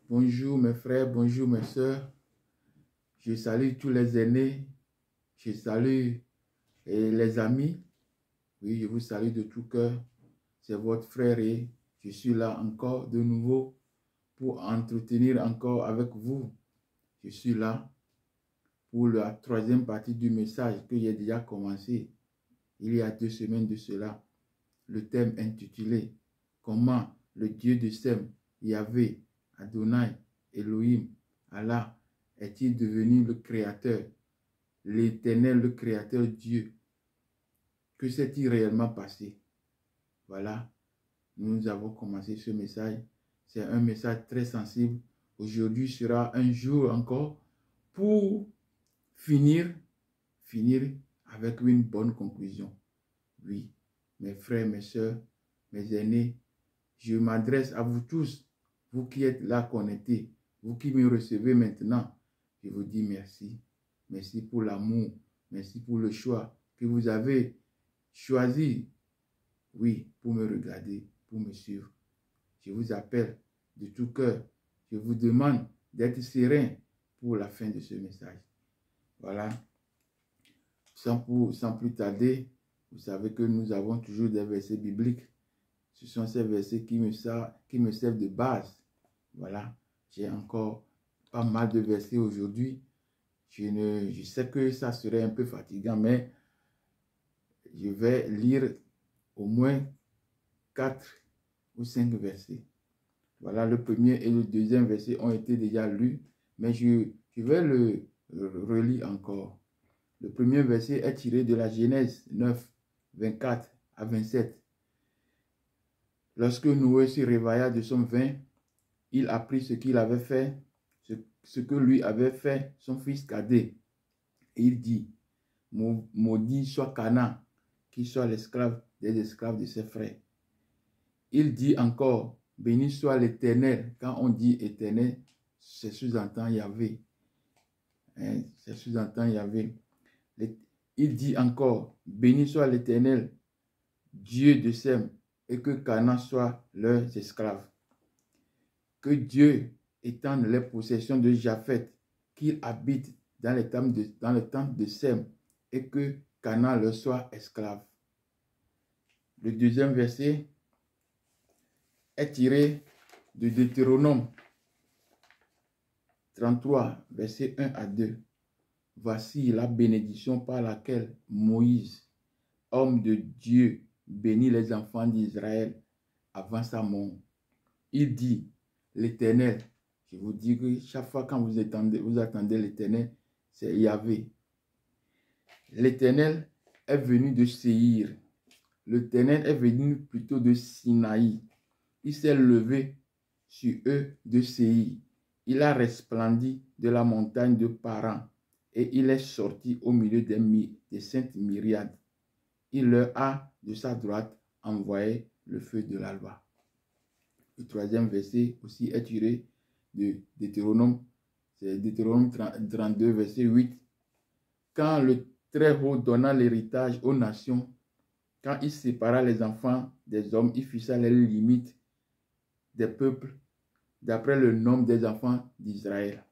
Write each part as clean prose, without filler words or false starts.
Bonjour mes frères, bonjour mes sœurs. Je salue tous les aînés. Je salue les amis. Oui, je vous salue de tout cœur. C'est votre frère et je suis là encore de nouveau pour entretenir encore avec vous. Je suis là pour la troisième partie du message que j'ai déjà commencé il y a 2 semaines de cela. Le thème intitulé « Comment le Dieu de Sem, Yahvé, Adonai, Elohim, Allah, est-il devenu le Créateur, l'Éternel, le Créateur Dieu? Que s'est-il réellement passé? » Voilà, nous avons commencé ce message. C'est un message très sensible. Aujourd'hui sera un jour encore pour finir avec une bonne conclusion. Oui, mes frères, mes soeurs, mes aînés, je m'adresse à vous tous, vous qui êtes là connectés, vous qui me recevez maintenant. Je vous dis merci. Merci pour l'amour, merci pour le choix que vous avez choisi, oui, pour me regarder, pour me suivre. Je vous appelle de tout cœur. Je vous demande d'être serein pour la fin de ce message. Voilà. Sans plus tarder, vous savez que nous avons toujours des versets bibliques. Ce sont ces versets qui me servent de base. Voilà. J'ai encore pas mal de versets aujourd'hui. Je sais que ça serait un peu fatigant, mais je vais lire au moins 4 ou 5 versets. Voilà, le premier et le deuxième verset ont été déjà lus, mais je vais le relire encore. Le premier verset est tiré de la Genèse 9, 24 à 27. Lorsque Noé se réveilla de son vin, il apprit ce qu'il avait fait, ce que lui avait fait son fils cadet. Et il dit, maudit soit Canaan, qui soit l'esclave des esclaves de ses frères. Il dit encore, béni soit l'Éternel. Quand on dit Éternel, c'est sous-entend Yahvé. C'est sous-entend Yahvé. Il dit encore, béni soit l'Éternel, Dieu de Sem, et que Canaan soit leurs esclaves. Que Dieu étende les possessions de Japheth, qu'il habite dans le temple de Sem, et que Canaan leur soit esclave. Le deuxième verset est tiré de Deutéronome 33, verset 1 à 2. Voici la bénédiction par laquelle Moïse, homme de Dieu, bénit les enfants d'Israël avant sa mort. Il dit, l'Éternel, je vous dis que chaque fois quand vous attendez l'Éternel, c'est Yahvé. L'Éternel est venu de Séhir. L'Éternel est venu plutôt de Sinaï. Il s'est levé sur eux de Séhir. Il a resplendi de la montagne de Paran et il est sorti au milieu des saintes myriades. Il leur a de sa droite envoyé le feu de la loi. Le troisième verset aussi est tiré de Deutéronome, c'est Deutéronome 32, verset 8. Quand le Très-Haut donna l'héritage aux nations, quand il sépara les enfants des hommes, il fixa les limites des peuples d'après le nombre des enfants d'Israël.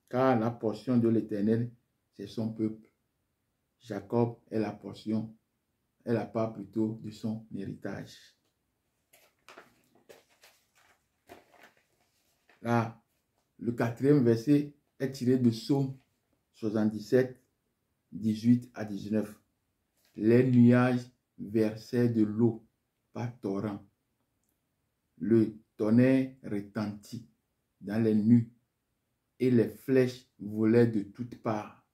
Car la portion de l'Éternel, c'est son peuple. Jacob est la portion, est la part plutôt de son héritage. Là, le quatrième verset est tiré de Psaume 77, 18 à 19. Les nuages versaient de l'eau par torrent. Le tonnerre retentit dans les nues et les flèches volaient de toutes parts.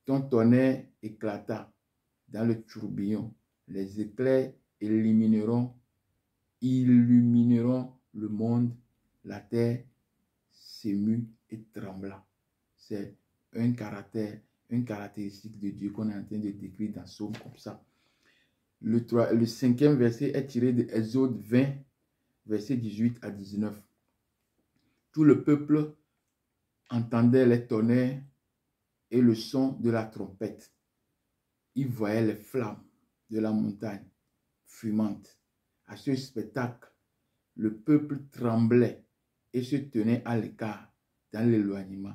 Ton tonnerre éclata dans le tourbillon. Les éclairs illumineront le monde. La terre s'émut et trembla. C'est une caractéristique de Dieu qu'on est en train de décrire dans Psaume comme ça. Le cinquième verset est tiré de Exode 20, verset 18 à 19. Tout le peuple entendait les tonnerres et le son de la trompette. Il voyait les flammes de la montagne fumante. À ce spectacle, le peuple tremblait et se tenaient à l'écart, dans l'éloignement.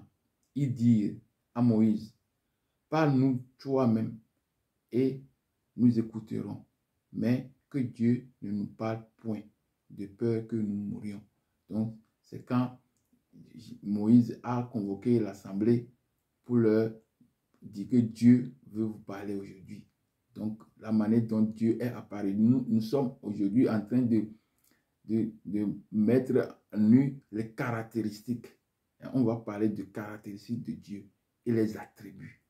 Ils dirent à Moïse, parle-nous toi-même et nous écouterons, mais que Dieu ne nous parle point, de peur que nous mourions. Donc, c'est quand Moïse a convoqué l'assemblée pour leur dire que Dieu veut vous parler aujourd'hui. Donc, la manière dont Dieu est apparu, nous sommes aujourd'hui en train de mettre en nu les caractéristiques. Et on va parler de caractéristiques de Dieu et les attributs.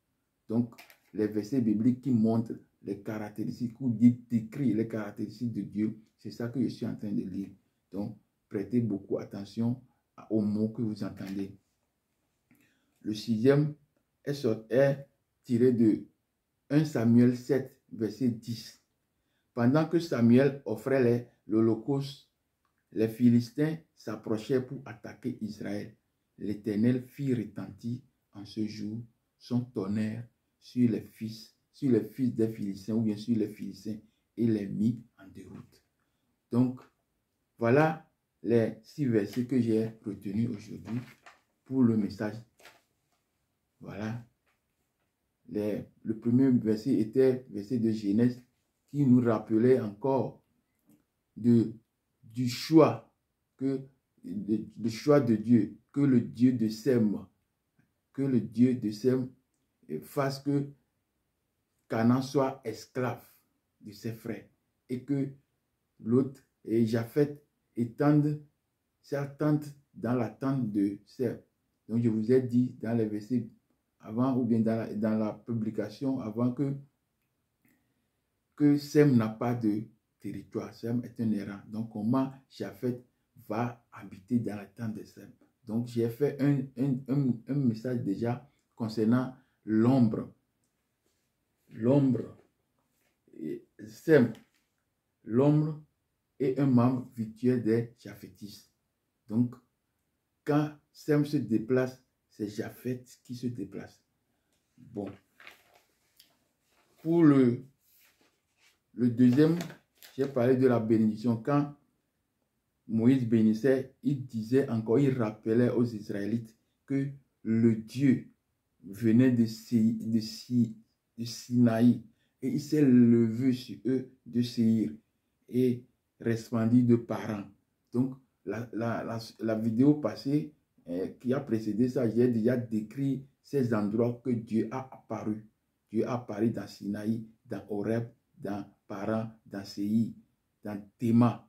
Donc, les versets bibliques qui montrent les caractéristiques ou décrivent les caractéristiques de Dieu, c'est ça que je suis en train de lire. Donc, prêtez beaucoup attention aux mots que vous entendez. Le 6e est tiré de 1 Samuel 7, verset 10. Pendant que Samuel offrait l'holocauste, les Philistins s'approchaient pour attaquer Israël. L'Éternel fit retentir en ce jour son tonnerre sur les fils des Philistins ou bien sur les Philistins et les mit en déroute. Donc, voilà les 6 versets que j'ai retenus aujourd'hui pour le message. Voilà. Le premier verset était verset de Genèse qui nous rappelait encore du choix le choix de Dieu, que le Dieu de Sem fasse que Canaan soit esclave de ses frères et que l'autre et Japheth étende sa tente dans la tente de Sem. Donc je vous ai dit dans les versets avant ou bien dans la publication avant que Sem n'a pas de territoire. Sem est un errant. Donc comment Japheth va habiter dans la tente de Sem. Donc j'ai fait un message déjà concernant l'ombre. Sem, l'ombre est un membre virtuel des Japhétistes. Donc quand Sem se déplace, c'est Japheth qui se déplace. Bon. Pour le deuxième, j'ai parlé de la bénédiction. Quand Moïse bénissait, il disait encore, il rappelait aux Israélites que le Dieu venait de Sinaï et il s'est levé sur eux de Séir et resplendit de Paran. Donc, la vidéo passée qui a précédé ça, j'ai déjà décrit ces endroits que Dieu a apparu. Dieu a apparu dans Sinaï, dans Horeb, dans Paran, dans Séir, dans Théma.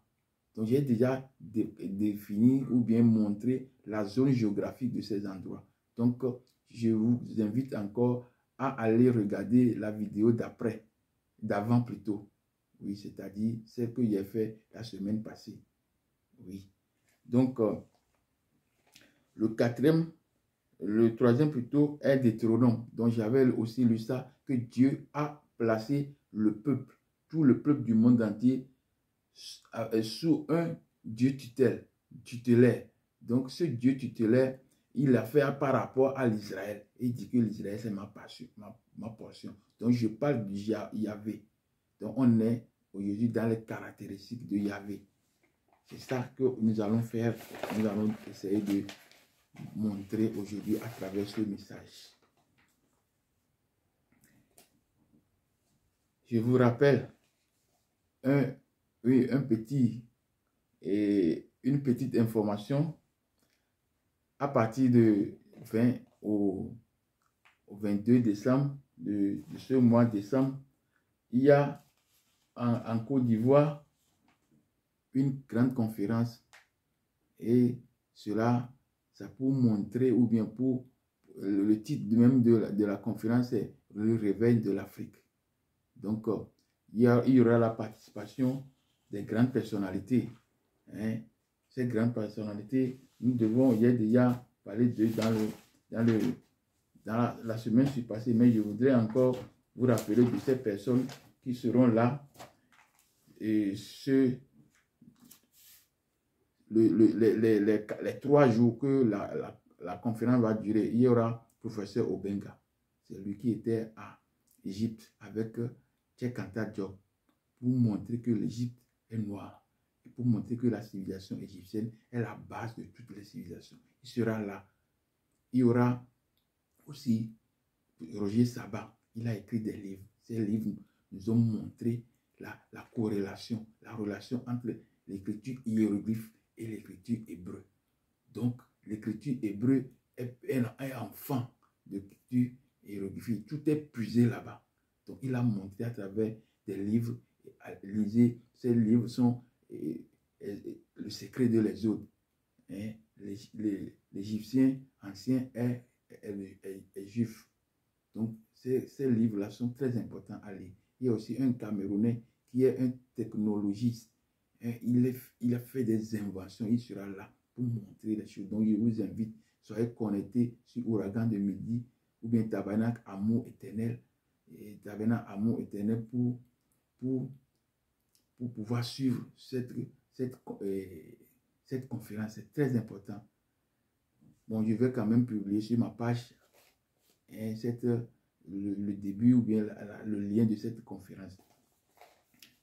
Donc, j'ai déjà défini ou bien montré la zone géographique de ces endroits. Donc, je vous invite encore à aller regarder la vidéo d'avant plutôt. Oui, c'est-à-dire celle que j'ai fait la semaine passée. Oui. Donc, le troisième plutôt est Deutéronome. Donc, j'avais aussi lu ça, que Dieu a placé le peuple, tout le peuple du monde entier, sous un Dieu tutélaire. Donc, ce Dieu tutélaire, il l'a fait par rapport à l'Israël. Il dit que l'Israël, c'est ma portion. Donc, je parle de Yahvé. Donc, on est aujourd'hui dans les caractéristiques de Yahvé. C'est ça que nous allons faire. Nous allons essayer de montrer aujourd'hui à travers ce message. Je vous rappelle une petite information. À partir de 20 au 22 décembre de ce mois de décembre, il y a en Côte d'Ivoire une grande conférence et cela, ça pour montrer ou bien pour le titre même de la conférence est le réveil de l'Afrique. Donc, il y aura la participation des grandes personnalités. Hein. Ces grandes personnalités, nous devons, il y a déjà parlé de dans la semaine passée, mais je voudrais encore vous rappeler de ces personnes qui seront là. Et les 3 jours que la conférence va durer, il y aura professeur Obenga. C'est lui qui était à Égypte avec Cheikh Anta Diop pour montrer que l'Égypte est noire. Et pour montrer que la civilisation égyptienne est la base de toutes les civilisations. Il sera là. Il y aura aussi Roger Sabat. Il a écrit des livres. Ces livres nous ont montré la corrélation, la relation entre l'écriture hiéroglyphe et l'écriture hébreu. Donc, l'écriture hébreu est un enfant de l'écriture hiéroglyphique. Tout est puisé là-bas. Donc, il a montré à travers des livres. Lisez, ces livres sont le secret de l'Exode. Hein? L'Égyptien ancien est juif. Donc, ces livres-là sont très importants à lire. Il y a aussi un Camerounais qui est un technologiste. Hein? Il a fait des inventions. Il sera là pour montrer les choses. Donc, je vous invite, soyez connectés sur Ouragan de Midi ou bien Tabernacle Amour Éternel. Et Tabernacle Amour Éternel pour pouvoir suivre cette conférence. C'est très important. Bon, je vais quand même publier sur ma page hein, le début ou bien le lien de cette conférence.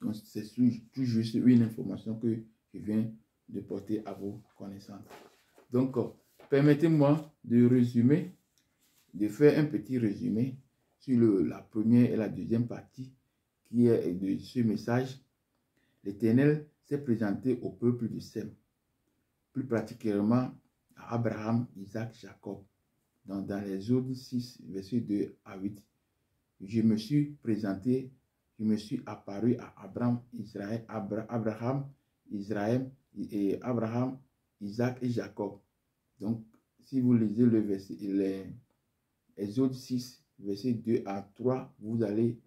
Donc, c'est tout juste une information que je viens de porter à vos connaissances. Donc, permettez-moi de résumer, de faire un petit résumé sur la première et la deuxième partie qui est de ce message. L'Éternel s'est présenté au peuple de Sem, plus particulièrement à Abraham, Isaac, Jacob. Dans l'Exode 6, versets 2 à 8. Je me suis présenté, je me suis apparu à Abraham, Abraham, Isaac et Jacob. Donc, si vous lisez le verset, l'Exode 6, versets 2 à 3, vous allez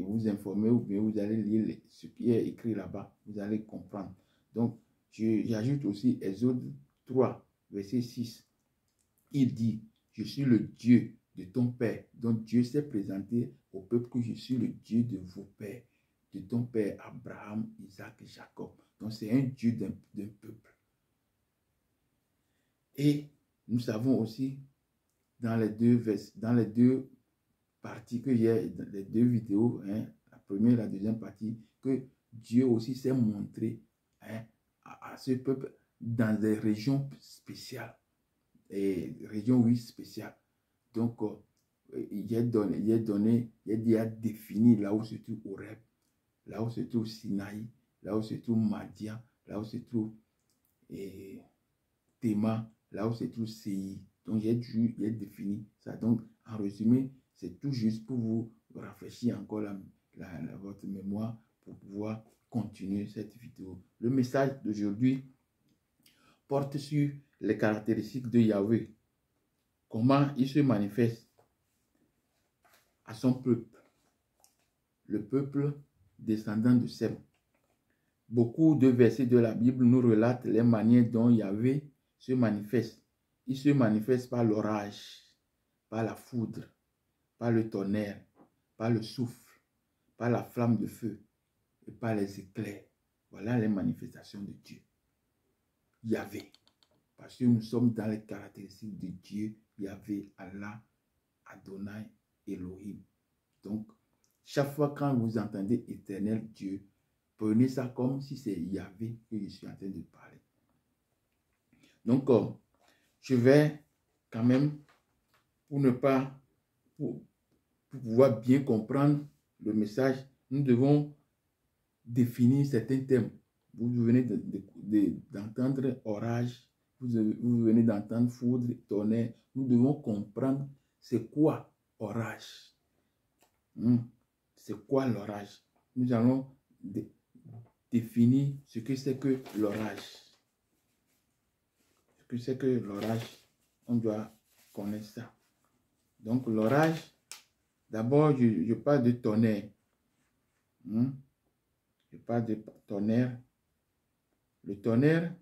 vous informer ou bien vous allez lire ce qui est écrit là-bas. Vous allez comprendre. Donc, j'ajoute aussi Exode 3, verset 6. Il dit, je suis le Dieu de ton père. Donc Dieu s'est présenté au peuple que je suis le Dieu de vos pères, de ton père Abraham, Isaac et Jacob. Donc c'est un Dieu d'un peuple. Et nous savons aussi dans les deux parties que j'ai, les deux vidéos, hein, la première et la deuxième partie, que Dieu aussi s'est montré hein, à ce peuple dans des régions spéciales. Et région oui spéciale. Donc, il a défini là où se trouve Horeb, là où se trouve Sinaï, là où se trouve Madian, là où se trouve Théma, là où se trouve Séi. Donc, il a défini ça. Donc, en résumé, c'est tout juste pour vous rafraîchir encore votre mémoire pour pouvoir continuer cette vidéo. Le message d'aujourd'hui porte sur les caractéristiques de Yahweh. Comment il se manifeste à son peuple, le peuple descendant de Sem. Beaucoup de versets de la Bible nous relatent les manières dont Yahweh se manifeste. Il se manifeste par l'orage, par la foudre, par le tonnerre, par le souffle, par la flamme de feu et par les éclairs. Voilà les manifestations de Dieu. Yahweh. Parce que nous sommes dans les caractéristiques de Dieu, Yahweh, Allah, Adonai, Elohim. Donc, chaque fois quand vous entendez éternel Dieu, prenez ça comme si c'est Yahweh que je suis en train de parler. Donc, je vais quand même, pour pouvoir bien comprendre le message, nous devons définir certains thèmes. Vous venez d'entendre orage, vous venez d'entendre foudre, tonnerre. Nous devons comprendre c'est quoi orage. C'est quoi l'orage? Nous allons définir ce que c'est que l'orage. Ce que c'est que l'orage, on doit connaître ça. Donc l'orage, d'abord je parle de tonnerre. Je parle de tonnerre. Le tonnerre,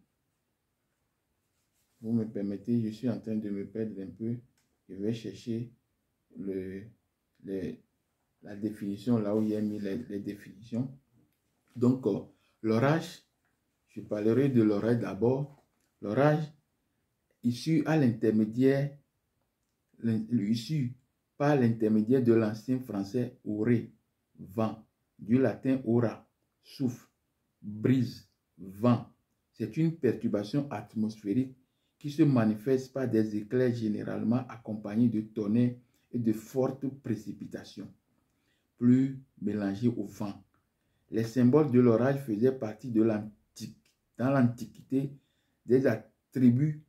vous me permettez, je suis en train de me perdre un peu. Je vais chercher la définition là où il y a mis les définitions. Donc, l'orage, je parlerai de l'orage d'abord. L'orage, issu par l'intermédiaire de l'ancien français auré, vent, du latin aura, souffle, brise, Vent. C'est une perturbation atmosphérique qui se manifeste par des éclairs généralement accompagnés de tonnerres et de fortes précipitations, plus mélangées au vent. Les symboles de l'orage faisaient partie de dans l'Antiquité des attributs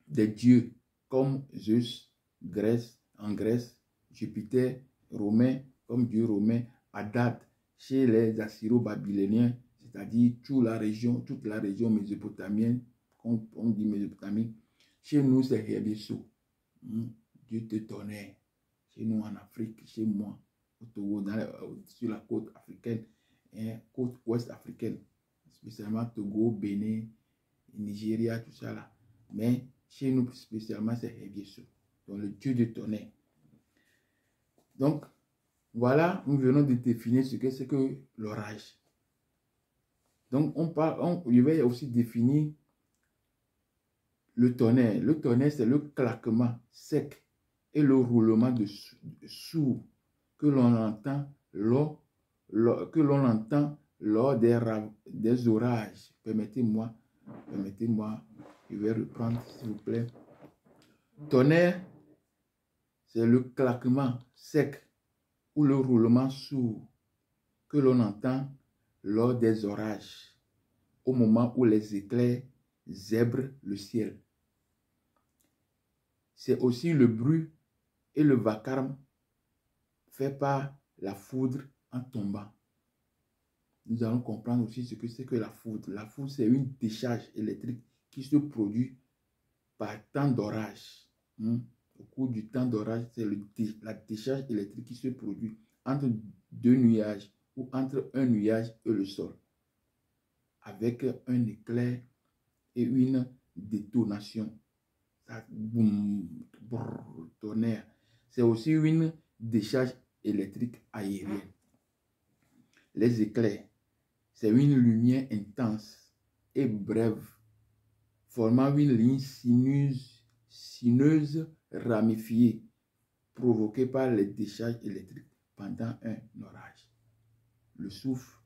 des dieux comme Zeus, en Grèce, Jupiter, romain comme dieu romain, Hadad chez les Assyro-Babyloniens, c'est-à-dire toute la région mésopotamienne, on dit Mésopotamie. Chez nous, c'est Hebeso, dieu de tonnerre. Chez nous en Afrique, chez moi, au Togo, sur la côte africaine, côte ouest africaine, spécialement Togo, Bénin, Nigeria, tout ça là. Mais chez nous, spécialement, c'est Hebeso, donc le dieu de tonnerre. Donc, voilà, nous venons de définir ce que c'est que l'orage. Donc, je vais aussi définir le tonnerre. Le tonnerre, c'est le claquement sec et le roulement de sourd que l'on entend lors des orages. Permettez-moi, je vais reprendre, s'il vous plaît. Tonnerre, c'est le claquement sec ou le roulement sourd que l'on entend lors des orages, au moment où les éclairs zèbrent le ciel. C'est aussi le bruit et le vacarme fait par la foudre en tombant. Nous allons comprendre aussi ce que c'est que la foudre. La foudre, c'est une décharge électrique qui se produit par temps d'orage. Au cours du temps d'orage, c'est la décharge électrique qui se produit entre deux nuages ou entre un nuage et le sol, avec un éclair et une détonation. Ça, boum, brrr, tonnerre. C'est aussi une décharge électrique aérienne. Les éclairs, c'est une lumière intense et brève, formant une ligne sinueuse ramifiée, provoquée par les décharges électriques pendant un orage. Le souffle,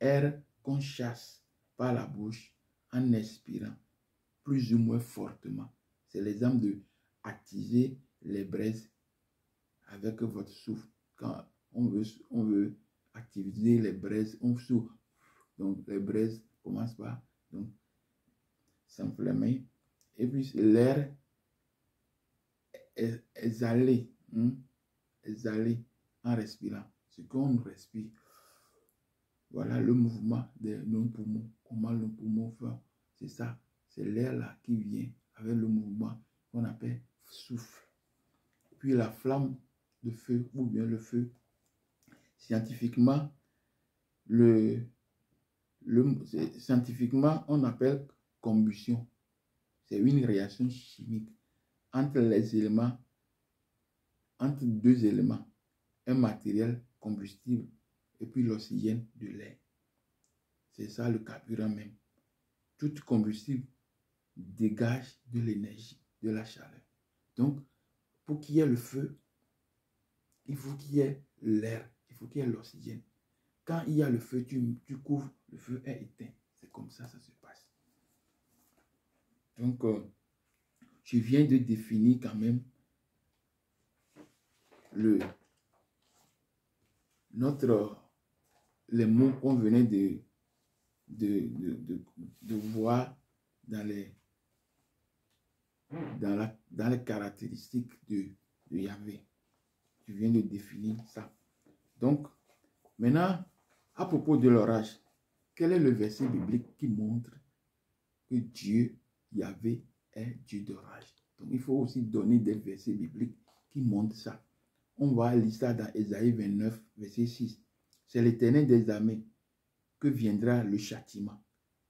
air qu'on chasse par la bouche en expirant plus ou moins fortement. C'est l'exemple de attiser les braises avec votre souffle. Quand on veut activer les braises, on souffle. Donc les braises commencent par s'enflammer. Et puis l'air est exhalé en respirant. Ce qu'on respire. Voilà le mouvement de nos poumons. Comment nos poumons font. C'est ça. C'est l'air là qui vient avec le mouvement qu'on appelle souffle. Puis la flamme de feu ou bien le feu. Scientifiquement, scientifiquement, on appelle combustion. C'est une réaction chimique entre deux éléments, un matériel combustible et puis l'oxygène de l'air. C'est ça le carburant même. Tout combustible dégage de l'énergie, de la chaleur. Donc, pour qu'il y ait le feu, il faut qu'il y ait l'air, il faut qu'il y ait l'oxygène. Quand il y a le feu, tu couvres, le feu est éteint. C'est comme ça se passe. Donc, je viens de définir quand même les mots qu'on venait de voir dans les caractéristiques de Yahvé. Je viens de définir ça. Donc, maintenant, à propos de l'orage, quel est le verset biblique qui montre que Dieu, Yahvé, est Dieu d'orage? Donc, il faut aussi donner des versets bibliques qui montrent ça. On va lire ça dans Ésaïe 29, verset 6. C'est l'Éternel des armées que viendra le châtiment,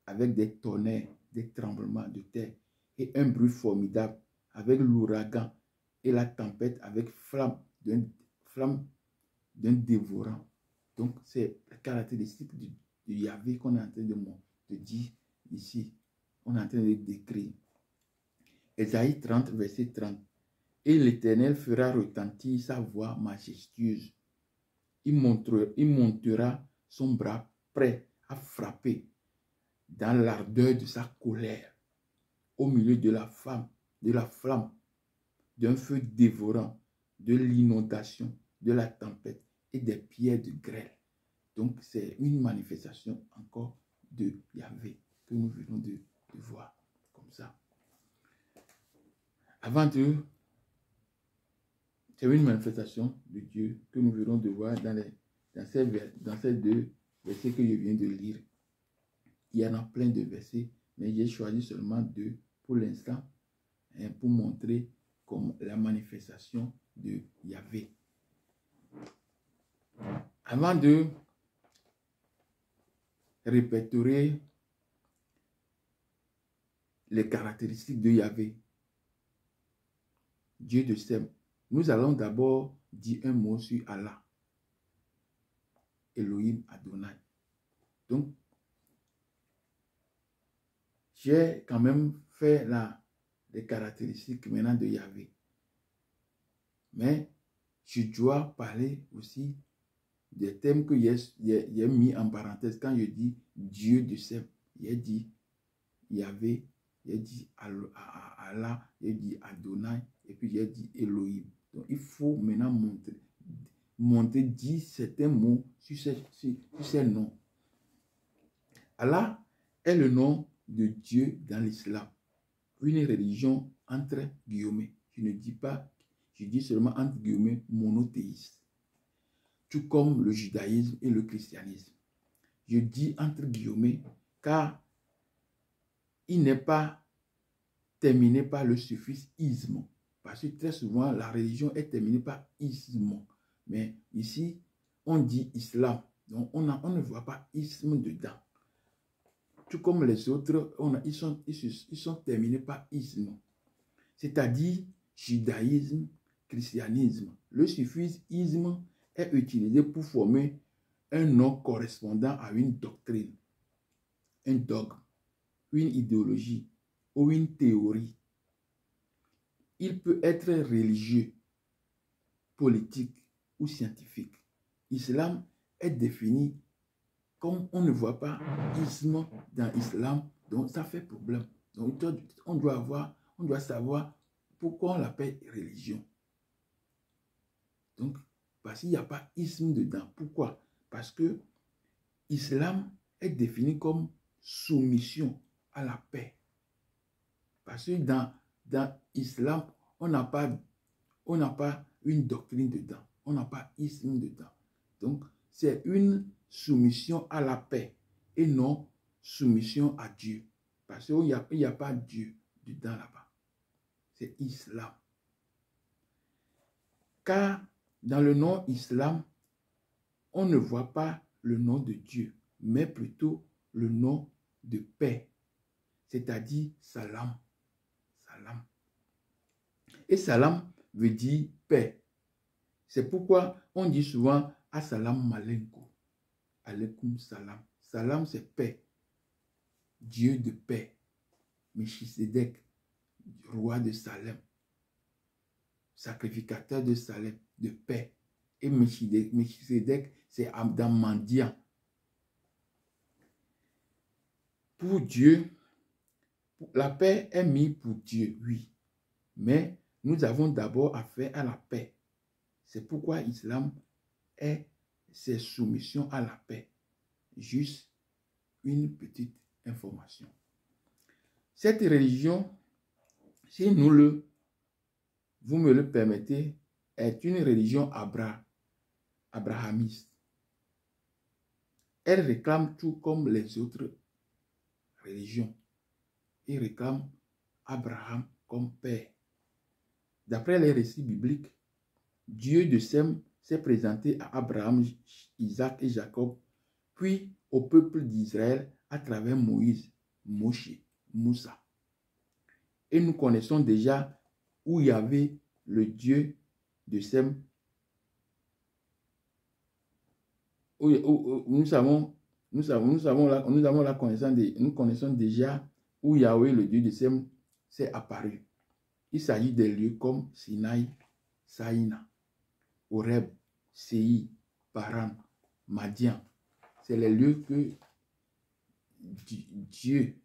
avec des tonnerres, des tremblements de terre et un bruit formidable, avec l'ouragan et la tempête, avec flamme d'un dévorant. Donc, c'est la caractéristique de Yahvé qu'on est en train de dire ici. On est en train de décrire. Ésaïe 30, verset 30. Et l'Éternel fera retentir sa voix majestueuse. Il montera son bras prêt à frapper dans l'ardeur de sa colère, au milieu de la flamme, d'un feu dévorant, de l'inondation, de la tempête et des pierres de grêle. Donc, c'est une manifestation encore de Yahvé que nous venons de voir comme ça. C'est une manifestation de Dieu que nous venons de voir dans ces deux versets que je viens de lire. Il y en a plein de versets, mais j'ai choisi seulement deux pour l'instant, pour montrer comme la manifestation de Yahvé. Avant de répertorier les caractéristiques de Yahvé, Dieu de Sem, nous allons d'abord dire un mot sur Allah, Elohim Adonai. Donc, j'ai quand même fait les caractéristiques maintenant de Yahvé. Mais je dois parler aussi des thèmes que j'ai mis en parenthèse quand je dis Dieu de Sem. J'ai dit Yahvé, j'ai dit Allah, j'ai dit Adonai, et puis j'ai dit Elohim. Donc il faut maintenant dire certains mots sur ces noms. Allah est le nom de Dieu dans l'islam. Une religion entre guillemets. Je dis seulement entre guillemets monothéiste. Tout comme le judaïsme et le christianisme. Je dis entre guillemets car il n'est pas terminé par le suffixe isme. Parce que très souvent, la religion est terminée par isme. Mais ici, on dit islam. Donc, on ne voit pas isme dedans. Tout comme les autres, ils sont terminés par isme. C'est-à-dire judaïsme, christianisme. Le suffixe isme est utilisé pour former un nom correspondant à une doctrine, un dogme, une idéologie ou une théorie. Il peut être religieux, politique ou scientifique. L'islam est défini comme on ne voit pas isme dans l'islam, donc ça fait problème. Donc on doit savoir pourquoi on l'appelle religion. Donc, parce qu'il n'y a pas isme dedans. Pourquoi? Parce que l'islam est défini comme soumission à la paix. Parce que dans l'islam, on n'a pas une doctrine dedans. On n'a pas isme dedans. Donc, c'est une soumission à la paix et non soumission à Dieu. Parce qu'il n'y a pas Dieu dedans là-bas. C'est islam. Car dans le nom islam, on ne voit pas le nom de Dieu, mais plutôt le nom de paix, c'est-à-dire salam. Salam. Et salam veut dire paix. C'est pourquoi on dit souvent assalamu alaikum. Alaikum salam. Salam c'est paix. Dieu de paix. Melchisedec, roi de Salem. Sacrificateur de Salem, de paix. Et Melchisedec, c'est dans Mendiant. Pour Dieu, la paix est mise pour Dieu, oui. Mais nous avons d'abord affaire à la paix. C'est pourquoi l'islam c'est soumission à la paix. Juste une petite information. Cette religion, si vous me le permettez, est une religion abrahamiste. Elle réclame tout comme les autres religions. Elle réclame Abraham comme père. D'après les récits bibliques, Dieu de Sem s'est présenté à Abraham, Isaac et Jacob, puis au peuple d'Israël à travers Moïse, Moshe, Moussa. Et nous connaissons déjà où il y avait le Dieu de Sem. Nous connaissons déjà où Yahweh, le Dieu de Sem, s'est apparu. Il s'agit des lieux comme Sinaï, Saïna, Horeb, Séi, Paran, Madian. c'est les lieux que Dieu,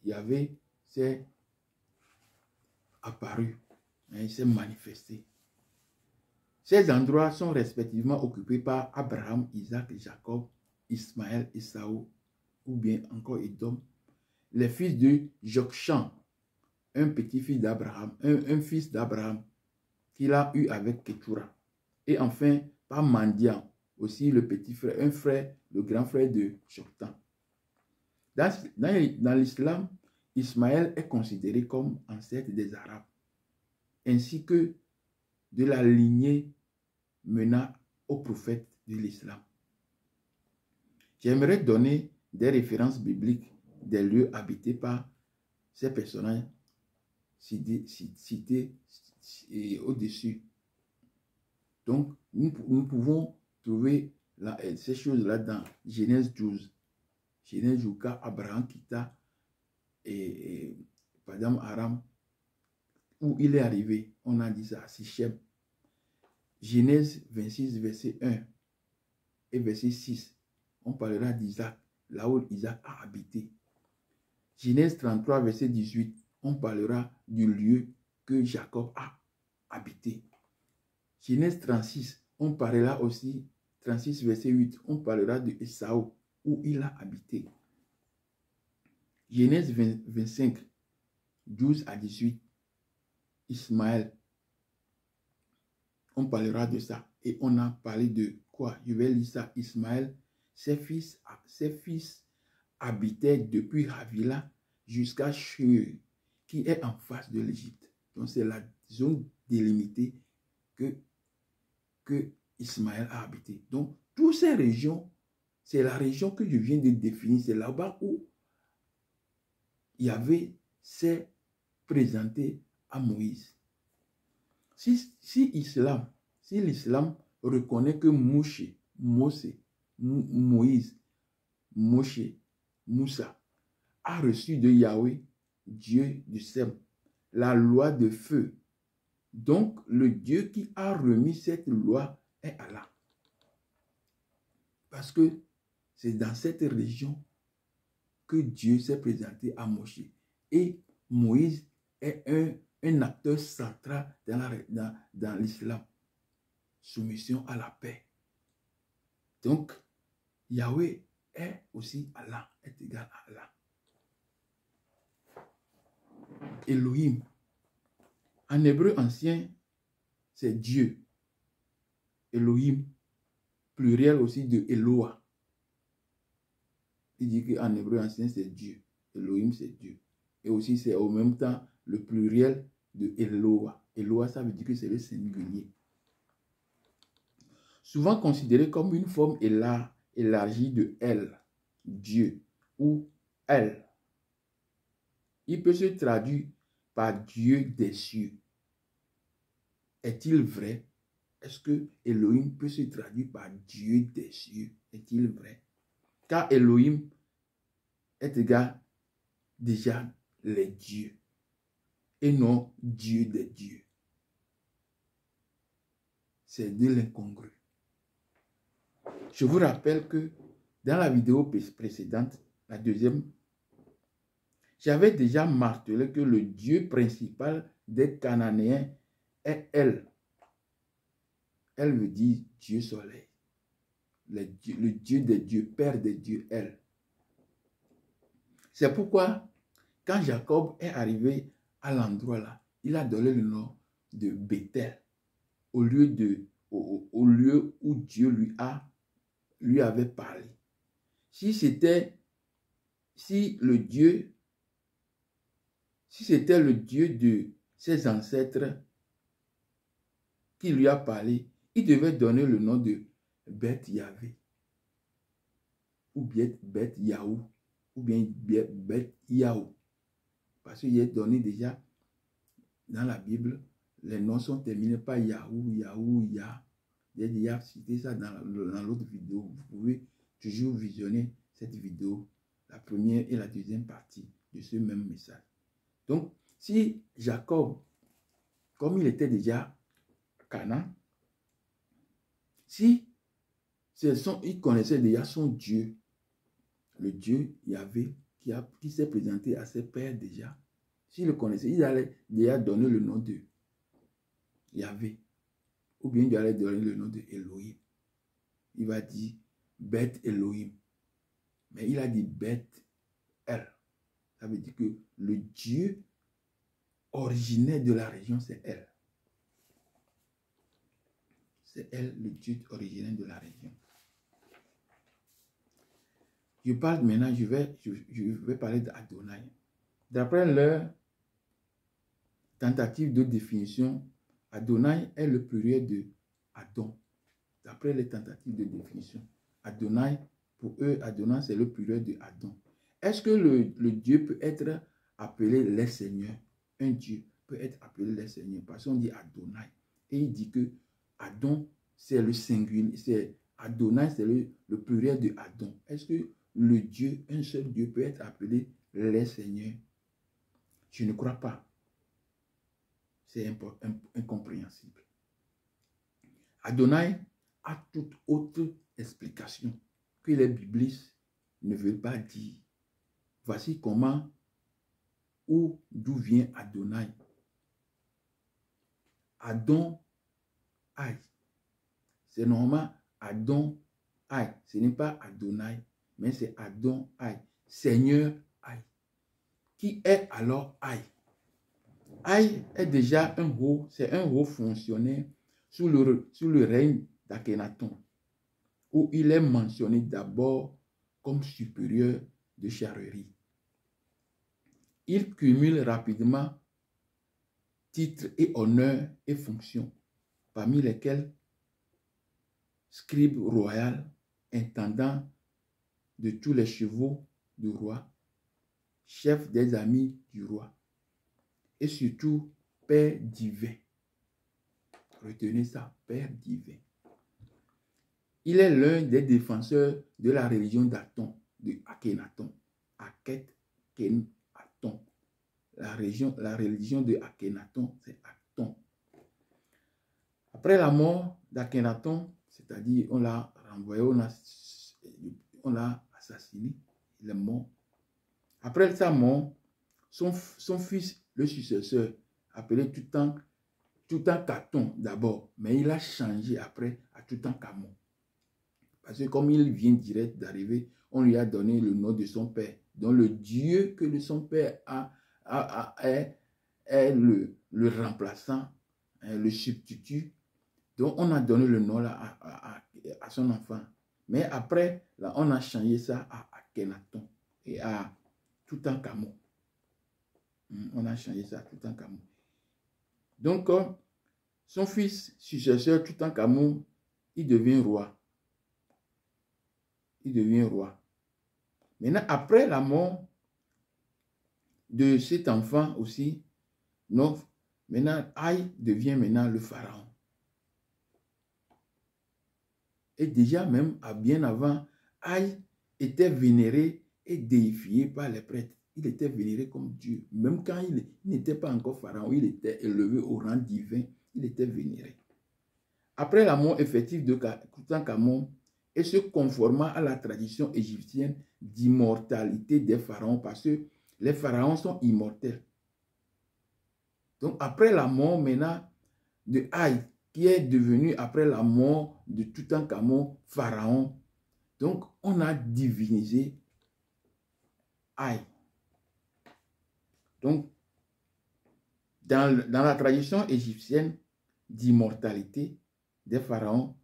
Yahvé, s'est apparu, il s'est manifesté. Ces endroits sont respectivement occupés par Abraham, Isaac, Jacob, Ismaël, Esaü, ou bien encore Édom, les fils de Jokshan, un petit-fils d'Abraham, un fils d'Abraham, qu'il a eu avec Ketura. Et enfin, par Mandian, aussi le petit frère, un frère, le grand frère de Joktan. Dans l'islam, Ismaël est considéré comme ancêtre des Arabes, ainsi que de la lignée menant au prophète de l'islam. J'aimerais donner des références bibliques des lieux habités par ces personnages cités au-dessus. Donc, nous pouvons trouver ces choses-là dans Genèse 12. Genèse Jouka, Abraham quitta et Padam Aram, où il est arrivé. On a dit ça à Sichem. Genèse 26, verset 1 et verset 6. On parlera d'Isaac, là où Isaac a habité. Genèse 33, verset 18. On parlera du lieu que Jacob a habité. Genèse 36, on parlera aussi, 36, verset 8, on parlera de Esaü, où il a habité. Genèse 25, 12 à 18, Ismaël, on parlera de ça. Et on a parlé de quoi? Je vais lire ça. Ismaël, ses fils habitaient depuis Havila jusqu'à Shur, qui est en face de l'Égypte. Donc c'est la zone délimitée que Ismaël a habité. Donc toutes ces régions, c'est la région que je viens de définir. C'est là-bas où Yahvé s'est présenté à Moïse. Si l'islam reconnaît que Moïse, Moussa, a reçu de Yahvé, Dieu du Sem, la loi de feu. Donc, le Dieu qui a remis cette loi est Allah. Parce que c'est dans cette région que Dieu s'est présenté à Moshe. Et Moïse est un acteur central dans l'islam. Soumission à la paix. Donc, Yahvé est aussi Allah, est égal à Allah. Elohim. En hébreu ancien, c'est Dieu. Elohim, pluriel aussi de Eloah. Il dit qu'en hébreu ancien, c'est Dieu. Elohim, c'est Dieu. Et aussi, c'est au même temps le pluriel de Eloah. Eloah, ça veut dire que c'est le singulier. Souvent considéré comme une forme élargie de El, Dieu, ou El. Il peut se traduire par Dieu des cieux. Est-il vrai? Est-ce que Elohim peut se traduire par Dieu des cieux? Est-il vrai? Car Elohim est égal déjà les dieux et non Dieu des dieux. C'est de l'incongru. Je vous rappelle que dans la vidéo précédente, la deuxième, j'avais déjà martelé que le Dieu principal des Cananéens est El. El veut dire Dieu soleil. Le Dieu des dieux, Père des dieux, El. C'est pourquoi, quand Jacob est arrivé à l'endroit là, il a donné le nom de Bethel, au lieu où Dieu lui avait parlé. Si c'était le Dieu de ses ancêtres qui lui a parlé, il devait donner le nom de Beth Yahvé, ou bien Beth Yahou, ou bien Beth Yahou. Parce qu'il est donné déjà dans la Bible, les noms sont terminés par Yahou, Yahou, Yah. J'ai déjà cité ça dans l'autre vidéo. Vous pouvez toujours visionner cette vidéo, la première et la deuxième partie de ce même message. Donc, si Jacob, comme il était déjà à Canaan, si il connaissait déjà son Dieu. Le Dieu Yahvé qui s'est présenté à ses pères déjà. S'il le connaissait, il allait déjà donner le nom de Yahvé. Ou bien il allait donner le nom de Elohim. Il va dire Beth Elohim. Mais il a dit Beth El. Ça veut dire que le Dieu originaire de la région, c'est elle. C'est elle, le Dieu originaire de la région. Je parle maintenant, je vais parler d'Adonai. D'après leur tentative de définition, Adonai est le pluriel de Adon. D'après les tentatives de définition, Adonai, pour eux, Adonai, c'est le pluriel de Adon. Est-ce que le Dieu peut être appelé les seigneurs? Un Dieu peut être appelé les seigneurs parce qu'on dit Adonai. Et il dit que Adon, c'est le singulier. Adonai, c'est le pluriel de Adon. Est-ce que le Dieu, un seul Dieu, peut être appelé les seigneurs? Je ne crois pas. C'est incompréhensible. Adonai a toute autre explication que les biblistes ne veulent pas dire. Voici comment ou d'où vient Adonai. Adon Aï. C'est normal Adon Aï. Ce n'est pas Adonai, mais c'est Adon Aï. Seigneur Aï. Qui est alors Aï? Aï est déjà un haut fonctionnaire sous le règne d'Akhenaton, où il est mentionné d'abord comme supérieur de charrerie. Il cumule rapidement titres et honneurs et fonctions, parmi lesquels scribe royal, intendant de tous les chevaux du roi, chef des amis du roi, et surtout Père divin. Retenez ça, Père divin. Il est l'un des défenseurs de la religion d'Aton, de Akhenaton. Akhenaton. La religion de Akhenaton, c'est Aton. Après la mort d'Akhenaton, c'est-à-dire on l'a renvoyé, on l'a assassiné, il est mort. Après sa mort, son fils, le successeur, appelé Toutankhaton d'abord, mais il a changé après à Toutankhamon. Parce que comme il vient direct d'arriver, on lui a donné le nom de son père. Donc le Dieu que son père est le remplaçant, le substitut. Donc on a donné le nom là à son enfant. Mais après, là, on a changé ça à Akhenaton et à Toutankhamon. On a changé ça à Toutankhamon. Donc, son fils successeur Toutankhamon, il devient roi. Il devient roi. Maintenant, après la mort de cet enfant aussi, maintenant, Aï devient maintenant le pharaon. Et déjà même, bien avant, Aï était vénéré et déifié par les prêtres. Il était vénéré comme Dieu. Même quand il n'était pas encore pharaon, il était élevé au rang divin. Il était vénéré. Après la mort effective de Toutankhamon, et se conformant à la tradition égyptienne d'immortalité des pharaons, parce que les pharaons sont immortels. Donc après la mort maintenant de Aï, qui est devenu après la mort de Toutankhamon pharaon, donc on a divinisé Aï. Donc dans la tradition égyptienne d'immortalité des pharaons,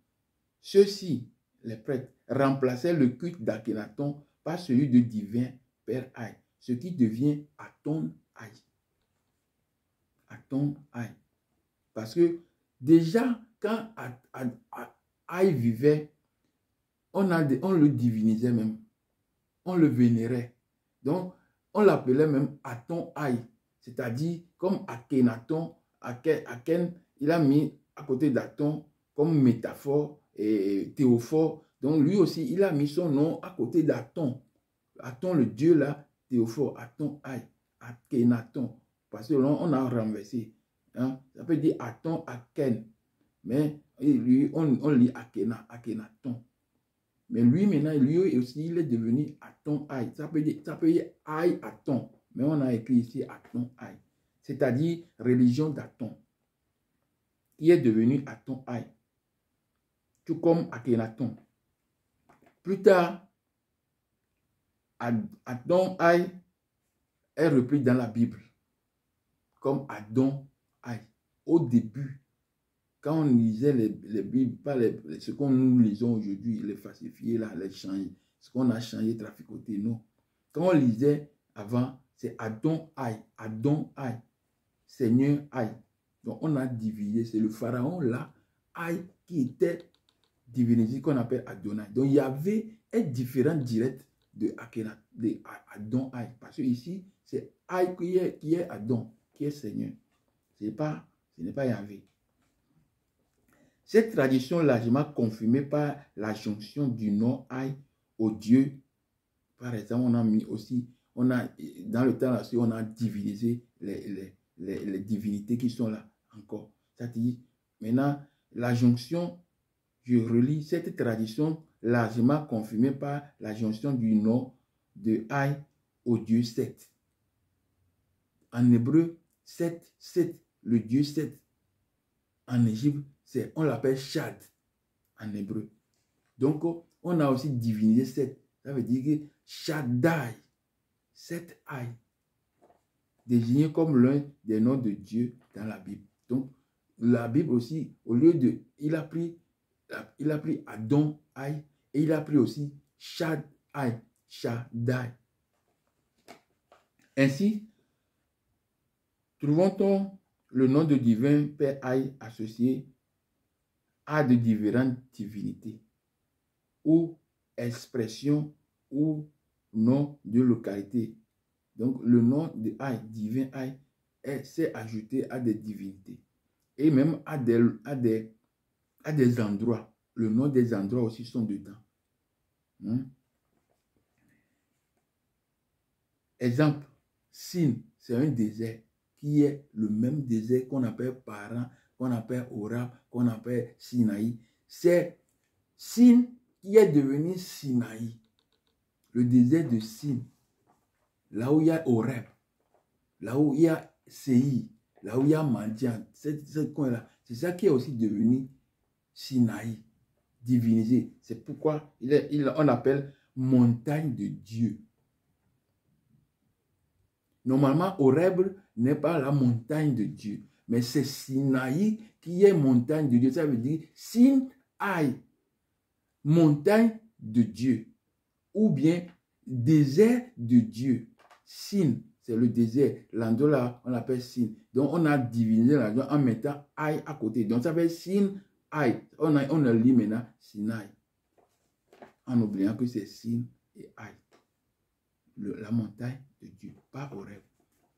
ceux-ci, les prêtres, remplaçaient le culte d'Akhenaton par celui de divin Père Aï, ce qui devient Aton Aï. Aton Aï. Parce que déjà, quand Aï vivait, on le divinisait même. On le vénérait. Donc, on l'appelait même Aton Aï. C'est-à-dire, comme Akhenaton, Akhen, il a mis à côté d'Aton comme métaphore et théophore. Donc, lui aussi, il a mis son nom à côté d'Aton. Aton, le dieu là, théophore, Aton Aï, Akhenaton. Parce que là, on a renversé. Hein? Ça peut dire Aton, Akhen. Mais lui, on lit Akhenaton. Mais lui, maintenant, lui aussi, il est devenu Adonai. Ça peut dire Aïe Aton. Mais on a écrit ici Adonai. C'est-à-dire religion d'Aton. Qui est devenu Adonai. Tout comme Akhenaton. Plus tard, Adonai est repris dans la Bible. Comme Adonai. Au début, quand on lisait les Bibles, pas ce qu'on nous lisons aujourd'hui, les falsifiés, là, les changer, ce qu'on a changé, traficoté, non. Quand on lisait avant, c'est Adonai, Adonai, Seigneur Aïe. Donc on a divisé, c'est le pharaon là, Aïe, qui était divinisé, qu'on appelle Adonai. Donc il y avait un différent direct de Adonai. Parce que ici, c'est Aïe qui est Adon, qui est Seigneur. Ce n'est pas Yahvé. Cette tradition largement confirmée par la jonction du nom Aïe au Dieu. Par exemple, on a mis aussi, dans le temps là-dessus, on a divinisé les divinités qui sont là encore. C'est-à-dire, maintenant, la jonction, je relis cette tradition largement confirmée par la jonction du nom de Aïe au Dieu Seth. En hébreu, Seth, le Dieu Seth. En Égypte, on l'appelle Shad en hébreu. Donc, on a aussi divinisé Seth. Ça veut dire que Shaddai, Seth Aïe, désigné comme l'un des noms de Dieu dans la Bible. Donc, la Bible aussi, au lieu de, il a pris Adon Aïe et il a pris aussi Shaddai, Shaddai. Ainsi, trouvons-on le nom de divin Père Aïe associé à de différentes divinités ou expressions ou nom de localité. Donc, le nom de Aïe, divin Aïe, s'est ajouté à des divinités et même à des endroits. Le nom des endroits aussi sont dedans. Exemple, Sin, c'est un désert qui est le même désert qu'on appelle Paran, qu'on appelle Horeb, qu'on appelle Sinaï. C'est Sin qui est devenu Sinaï. Le désert de Sin, là où il y a Horeb, là où il y a Séhi, là où il y a Madian, c'est ça qui est aussi devenu Sinaï, divinisé. C'est pourquoi on appelle montagne de Dieu. Normalement, Horeb n'est pas la montagne de Dieu, mais c'est Sinaï qui est montagne de Dieu. Ça veut dire Sinaï, montagne de Dieu, ou bien désert de Dieu. Sin, c'est le désert. L'endroit là, on l'appelle Sin. Donc, on a divisé l'endroit en mettant Aïe à côté. Donc, ça fait Sin-Aïe. On a lit maintenant Sinaï. En oubliant que c'est Sin et Aïe. La montagne de Dieu, pas Horeb.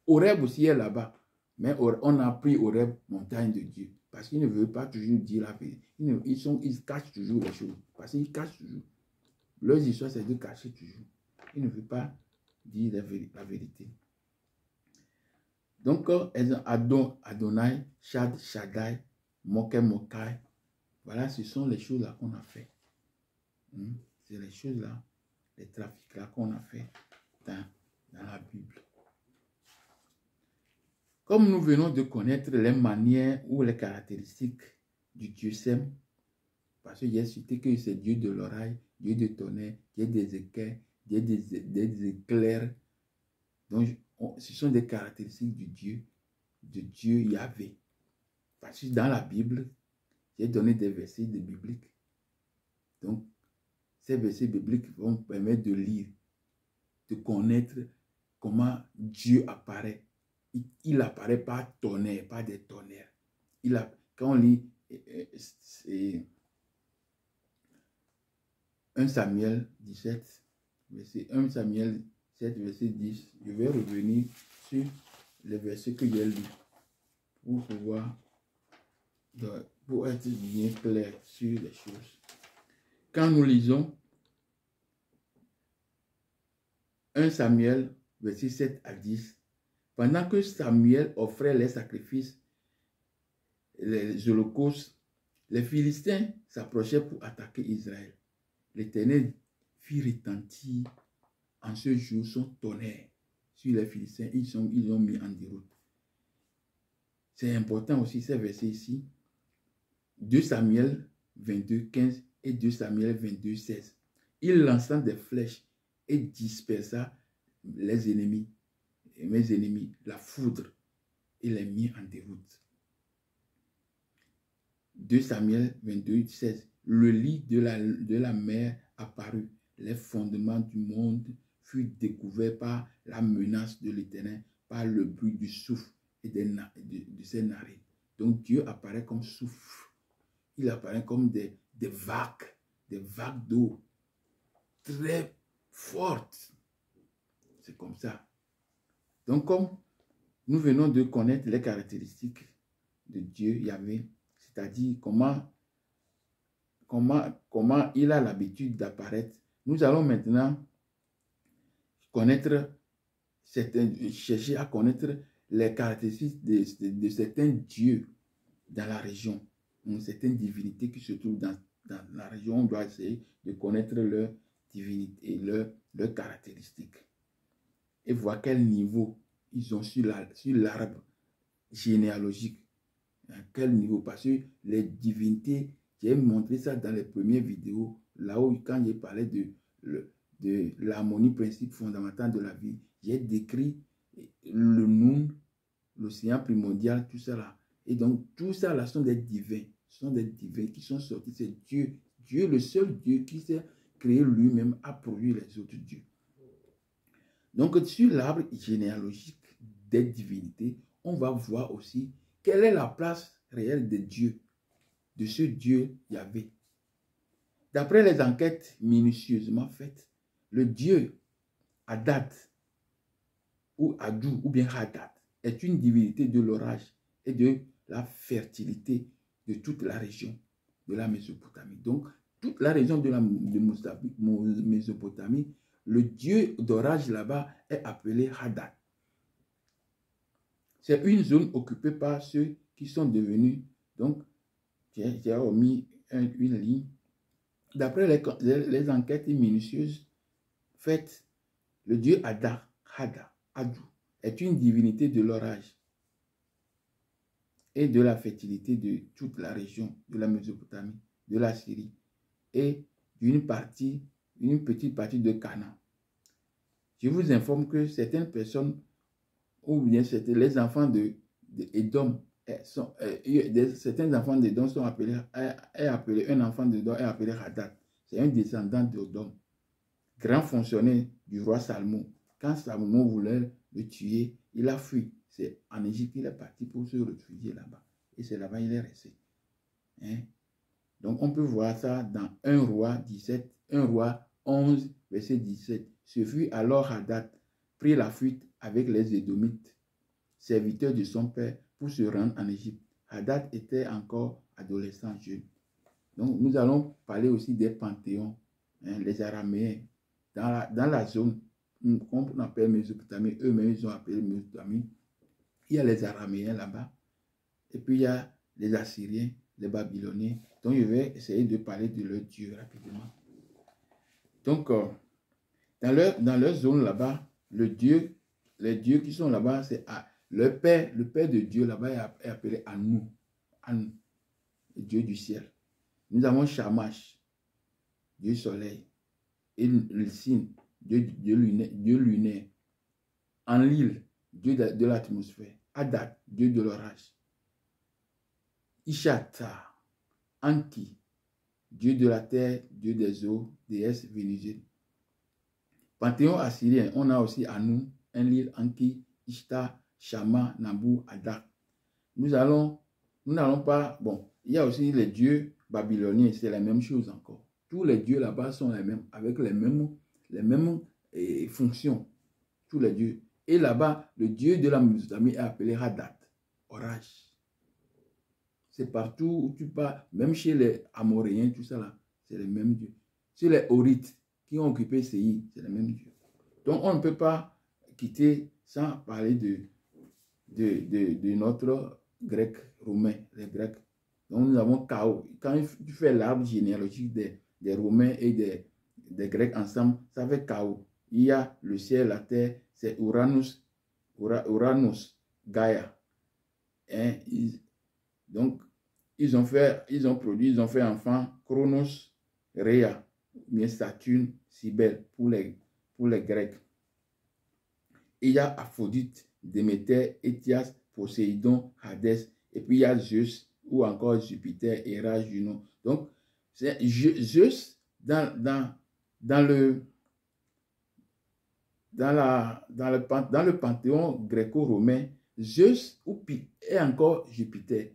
Horeb aussi est là-bas. Mais on a pris Horeb, montagne de Dieu. Parce qu'ils ne veulent pas toujours dire la vérité. Ils cachent toujours les choses. Parce qu'ils cachent toujours. Leur histoire, c'est de cacher toujours. Ils ne veulent pas dire la vérité. Donc, Adonai, Shad, Shaddai, Mokai, Mokai. Voilà, ce sont les choses là qu'on a fait. C'est les choses là, les trafics là qu'on a fait dans la Bible. Comme nous venons de connaître les manières ou les caractéristiques du Dieu Sem, parce qu'il y a cité que c'est Dieu de l'oreille, Dieu de tonnerre, Dieu des équerres, Dieu des éclairs. Donc, ce sont des caractéristiques de Dieu Yahvé. Parce que dans la Bible, j'ai donné des versets bibliques. Donc, ces versets bibliques vont permettre de lire, de connaître comment Dieu apparaît. Il apparaît par tonnerre, pas des tonnerres. Quand on lit 1 Samuel 17, verset 1 Samuel 7, verset 10, je vais revenir sur les versets que j'ai lus pour pouvoir, pour être bien clair sur les choses. Quand nous lisons 1 Samuel, verset 7 à 10, pendant que Samuel offrait les sacrifices, les holocaustes, les Philistins s'approchaient pour attaquer Israël. l'Éternel fit retentir en ce jour son tonnerre sur les Philistins. Ils ont mis en déroute. C'est important aussi ces versets ici. 2 Samuel 22, 15 et 2 Samuel 22, 16. Il lança des flèches et dispersa les ennemis, mes ennemis, la foudre, et les mit en déroute. 2 Samuel 22, 16. Le lit de la mer apparut. Les fondements du monde furent découverts par la menace de l'Éternel, par le bruit du souffle et de ses narines. Donc Dieu apparaît comme souffle. Il apparaît comme des vagues d'eau très fortes. C'est comme ça. Donc comme nous venons de connaître les caractéristiques de Dieu Yahvé, c'est-à-dire comment il a l'habitude d'apparaître, nous allons maintenant chercher à connaître les caractéristiques de certains dieux dans la région, certaines divinités qui se trouvent dans la région. On doit essayer de connaître leur divinité et leurs caractéristiques et voir quel niveau ils ont sur l'arbre généalogique. À quel niveau? Parce que les divinités, j'ai montré ça dans les premières vidéos, là où quand j'ai parlé de l'harmonie, principe fondamental de la vie, j'ai décrit le Noun, l'océan primordial, tout ça là. Et donc, tout ça là sont des divins. Ce sont des divins qui sont sortis. C'est Dieu. Dieu, le seul Dieu qui s'est créé lui-même, a produit les autres dieux. Donc, sur l'arbre généalogique des divinités, on va voir aussi quelle est la place réelle de Dieu, de ce Dieu Yahvé. D'après les enquêtes minutieusement faites, le Dieu Hadad, ou Adou, ou bien Hadad, est une divinité de l'orage et de la fertilité de toute la région de la Mésopotamie. Donc, toute la région de la Mésopotamie, le dieu d'orage là-bas est appelé Hadad. C'est une zone occupée par ceux qui sont devenus, donc, j'ai omis une ligne. D'après les enquêtes minutieuses faites, le dieu Adou, est une divinité de l'orage et de la fertilité de toute la région de la Mésopotamie, de la Syrie et une petite partie de Canaan. Je vous informe que certaines personnes, ou bien les enfants d'Édom, certains enfants d'Édom sont appelés, un enfant d'Édom est appelé Hadad. C'est un descendant d'Édom, grand fonctionnaire du roi Salomon. Quand Salomon voulait le tuer, il a fui. C'est en Égypte qu'il est parti pour se réfugier là-bas. Et c'est là-bas qu'il est resté. Hein? Donc on peut voir ça dans 1 roi 11, verset 17. Ce fut alors Hadad prit la fuite avec les Édomites, serviteurs de son père, pour se rendre en Égypte. Hadad était encore adolescent jeune. Donc nous allons parler aussi des panthéons, hein, les Araméens. Dans la zone qu'on appelle Mésopotamie, eux-mêmes ils ont appelé Mésopotamie. Il y a les Araméens là-bas. Et puis il y a les Assyriens, les Babyloniens. Donc je vais essayer de parler de leurs dieux rapidement. Donc dans leur zone là-bas, les dieux qui sont là-bas, c'est le père de Dieu là-bas est appelé Anu, le Dieu du ciel. Nous avons Shamash, Dieu soleil, et Ilsin, Dieu lunaire, Enlil, Dieu de l'atmosphère, Hadad, Dieu de l'orage, Ishata, Anki, Dieu de la terre, Dieu des eaux, déesse vénusienne. Panthéon assyrien, on a aussi Anu, Enlil, Anki, Ishtar, Shama, Nabu, Hadad. Nous n'allons pas, bon, il y a aussi les dieux babyloniens, c'est la même chose encore. Tous les dieux là-bas sont les mêmes, avec les mêmes fonctions, tous les dieux. Et là-bas, le dieu de la Mésopotamie est appelé Hadad, orage. C'est partout où tu pars, même chez les Amoréens, tout ça là, c'est les mêmes dieux. Chez les Horites qui ont occupé Séir, c'est les mêmes dieux. Donc on ne peut pas quitter sans parler de notre grec romain, les Grecs. Donc nous avons Chaos. Quand tu fais l'arbre généalogique des Romains et des Grecs ensemble, ça fait chaos. Il y a le ciel, la terre, c'est Uranus, Gaïa. Hein? Donc, ils ont fait enfant Chronos, Rhea, bien Saturne, Cybèle pour les Grecs. Il y a Aphrodite, Déméter, Étias, Poséidon, Hadès, et puis il y a Zeus, ou encore Jupiter, Héra, Junon. Donc, c'est Zeus dans le le panthéon gréco-romain, Zeus est encore Jupiter.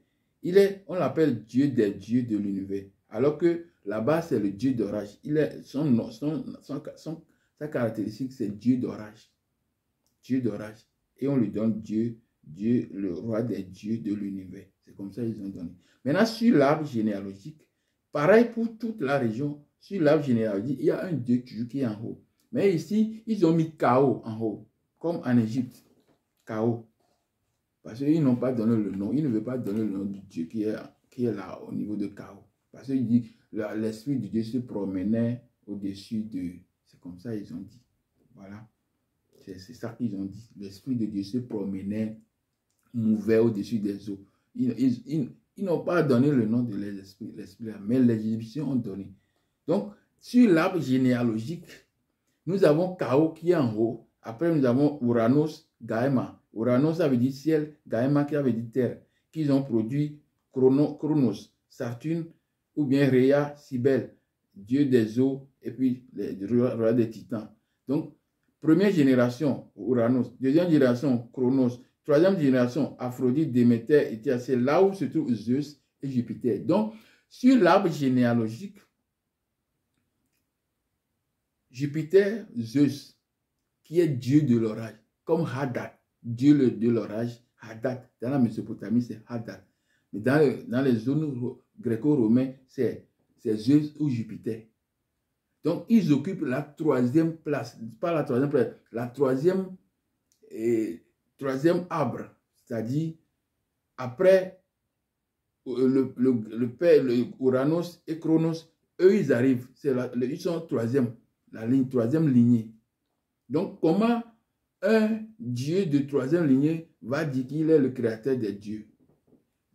On l'appelle Dieu des dieux de l'univers. Alors que là-bas, c'est le Dieu d'orage. Sa caractéristique, c'est Dieu d'orage. Dieu d'orage. Et on lui donne Dieu, le roi des dieux de l'univers. C'est comme ça qu'ils ont donné. Maintenant, sur l'arbre généalogique, pareil pour toute la région, sur l'arbre généalogique, il y a un Dieu qui est en haut. Mais ici, ils ont mis Chaos en haut, comme en Égypte. Chaos. Parce qu'ils n'ont pas donné le nom. Ils ne veulent pas donner le nom du Dieu qui est là au niveau de Chaos. Parce qu'il dit, l'esprit de Dieu se promenait au-dessus de... C'est comme ça ils ont dit. Voilà. C'est ça qu'ils ont dit. L'esprit de Dieu se promenait, mouvait au-dessus des eaux. Ils n'ont pas donné le nom de l'esprit, mais les Égyptiens ont donné. Donc, sur l'arbre généalogique, nous avons Chaos qui est en haut. Après, nous avons Uranos, Gaïma. Uranos, ça veut dire ciel. Gaïma, qui veut dire terre. Qu'ils ont produit Chronos, Saturne, ou bien Rhea, Cybèle, dieu des eaux, et puis le roi des titans. Donc, première génération, Uranos. Deuxième génération, Chronos. Troisième génération, Aphrodite, Déméter, Étias. C'est là où se trouvent Zeus et Jupiter. Donc, sur l'arbre généalogique, Jupiter, Zeus, qui est dieu de l'orage, comme Hadad, dieu de l'orage, Hadad. Dans la Mésopotamie, c'est Hadad. Mais dans les zones gréco-romaines, c'est Zeus ou Jupiter. Donc, ils occupent la troisième place, pas la troisième place, la troisième arbre, c'est-à-dire après le père, le Uranos et Chronos, eux, ils arrivent, ils sont troisième lignée. Donc, comment un Dieu de troisième lignée va dire qu'il est le créateur des dieux?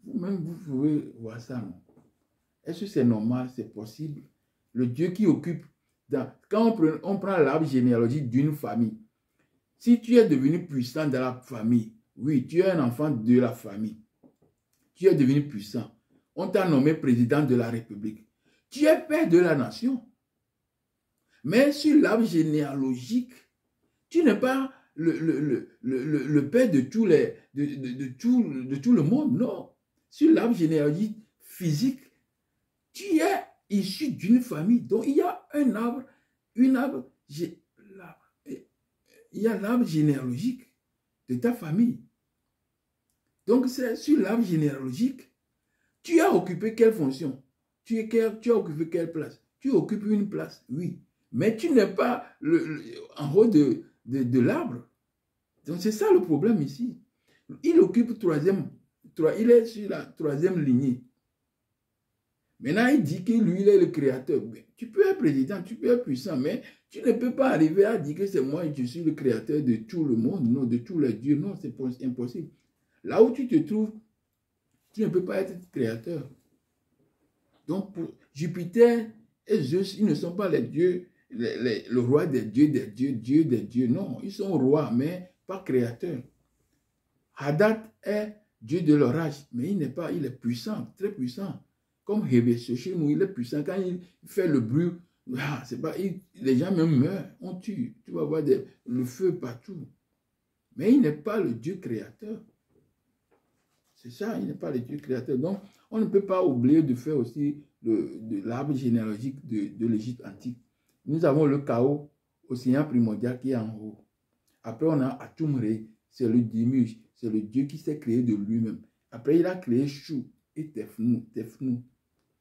Vous-même, vous pouvez voir ça, non? Est-ce que c'est normal, c'est possible? Le Dieu qui occupe, quand on prend l'arbre généalogique d'une famille, si tu es devenu puissant dans la famille, oui, tu es un enfant de la famille, tu es devenu puissant, on t'a nommé président de la République, tu es père de la nation. Mais sur l'arbre généalogique, tu n'es pas le père de tout le monde, non. Sur l'arbre généalogique physique, tu es issu d'une famille. Donc, il y a il y a l'arbre généalogique de ta famille. Donc, c'est sur l'arbre généalogique, tu as occupé quelle fonction? Tu as occupé quelle place? Tu occupes une place, oui. Mais tu n'es pas en haut de l'arbre. Donc, c'est ça le problème ici. Il occupe il est sur la troisième lignée. Maintenant, il dit que lui, il est le créateur. Tu peux être président, tu peux être puissant, mais tu ne peux pas arriver à dire que c'est moi, je suis le créateur de tout le monde, non, de tous les dieux. Non, c'est impossible. Là où tu te trouves, tu ne peux pas être créateur. Donc, pour Jupiter et Zeus, ils ne sont pas les dieux, le roi des dieux, dieu des dieux. Non, ils sont rois, mais pas créateurs. Hadad est dieu de l'orage, mais il est puissant, très puissant. Comme Hébé, chez nous, il est puissant. Quand il fait le bruit, les gens même meurent, on tue. Tu vas voir le feu partout. Mais il n'est pas le Dieu créateur. C'est ça, il n'est pas le Dieu créateur. Donc, on ne peut pas oublier de faire aussi l'arbre généalogique de l'Égypte antique. Nous avons le Chaos, océan primordial qui est en haut. Après, on a Atumré, c'est le Dimuge, c'est le Dieu qui s'est créé de lui-même. Après, il a créé Chou et Tefnou.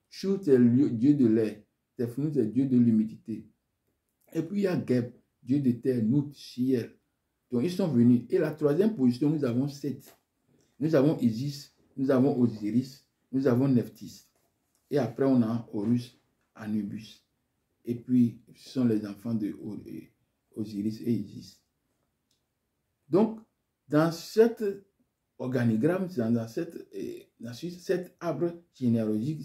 Chou, c'est le Dieu de l'air. Tefnou, c'est le Dieu de l'humidité. Et puis, il y a Geb, Dieu de terre, Nout, Chiel. Donc, ils sont venus. Et la troisième position, nous avons Seth. Nous avons Isis, nous avons Osiris, nous avons Nephthys. Et après, on a Horus, Anubis. Et puis, ce sont les enfants de Osiris et Isis. Donc, dans cet organigramme, dans cet arbre généalogique,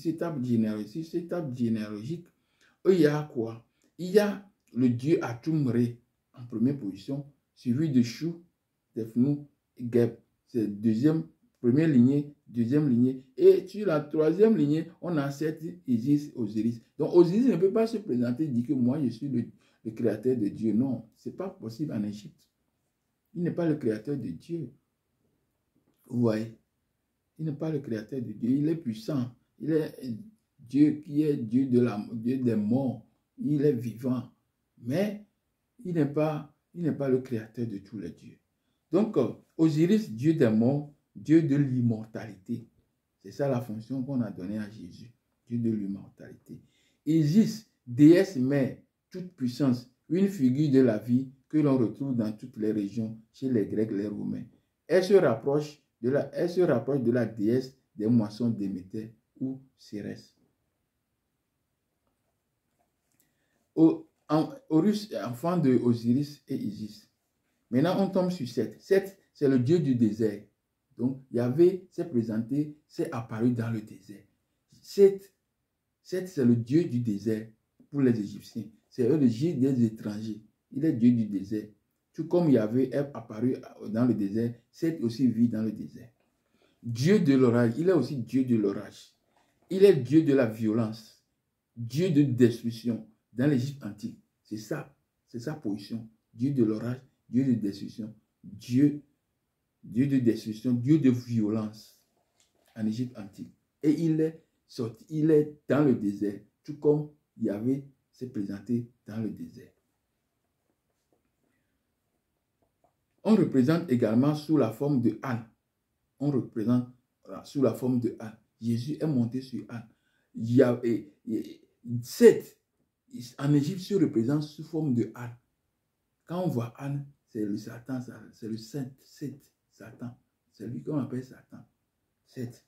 il y a quoi? Il y a le dieu Atum-Re en première position, suivi de Chou, Tefnou, Geb. C'est première lignée, deuxième lignée. Et sur la troisième lignée, on a cette Isis, Osiris. Donc Osiris ne peut pas se présenter et dire que moi je suis le créateur de Dieu. Non, ce n'est pas possible en Égypte. Il n'est pas le créateur de Dieu. Vous voyez? Il n'est pas le créateur de Dieu. Il est puissant. Il est Dieu qui est Dieu des morts. Il est vivant. Mais il n'est pas le créateur de tous les dieux. Donc, Osiris, Dieu des morts, Dieu de l'immortalité. C'est ça la fonction qu'on a donnée à Jésus. Dieu de l'immortalité. Isis, déesse mère, toute puissance, une figure de la vie que l'on retrouve dans toutes les régions, chez les Grecs, les Romains. Elle se rapproche de la déesse des moissons Déméter ou Cérès. Horus, enfant de Osiris et Isis. Maintenant, on tombe sur Seth. Seth, c'est le dieu du désert. Donc, Yahvé s'est présenté, s'est apparu dans le désert. Seth, c'est le dieu du désert pour les Égyptiens. C'est le dieu des étrangers. Il est dieu du désert. Tout comme Yahvé est apparu dans le désert, Seth aussi vit dans le désert. Dieu de l'orage, il est aussi dieu de l'orage. Il est dieu de la violence, dieu de destruction dans l'Égypte antique. C'est sa position. Dieu de l'orage, Dieu de destruction, Dieu de destruction, Dieu de violence en Égypte antique. Et il est dans le désert, tout comme Yahvé s'est présenté dans le désert. On représente également sous la forme de âne. Sous la forme de âne. Jésus est monté sur âne. Seth, en Égypte, se représente sous forme de âne. Quand on voit âne, c'est le Satan, c'est le Seth, Satan. C'est lui qu'on appelle Satan. Seth.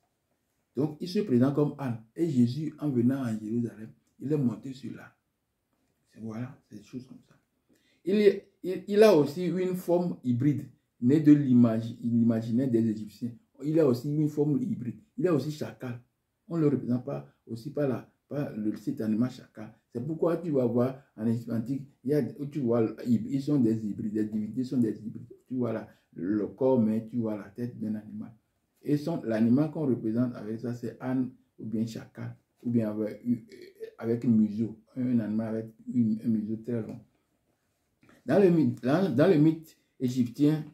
Donc, il se présente comme âne. Et Jésus, en venant à Jérusalem, il est monté sur l'âne. Voilà, c'est des choses comme ça. Il a aussi une forme hybride, née de l'imaginaire des Égyptiens. Il a aussi une forme hybride. Il a aussi chacal. On ne le représente pas aussi par cet animal chacal. C'est pourquoi tu vas voir en Égypte antique, ils sont des hybrides, les divinités sont des hybrides. Tu vois le corps, mais tu vois la tête d'un animal. Et l'animal qu'on représente avec ça, c'est âne ou bien chacal, ou bien avec un museau, un animal avec un museau très long. Dans le mythe égyptien,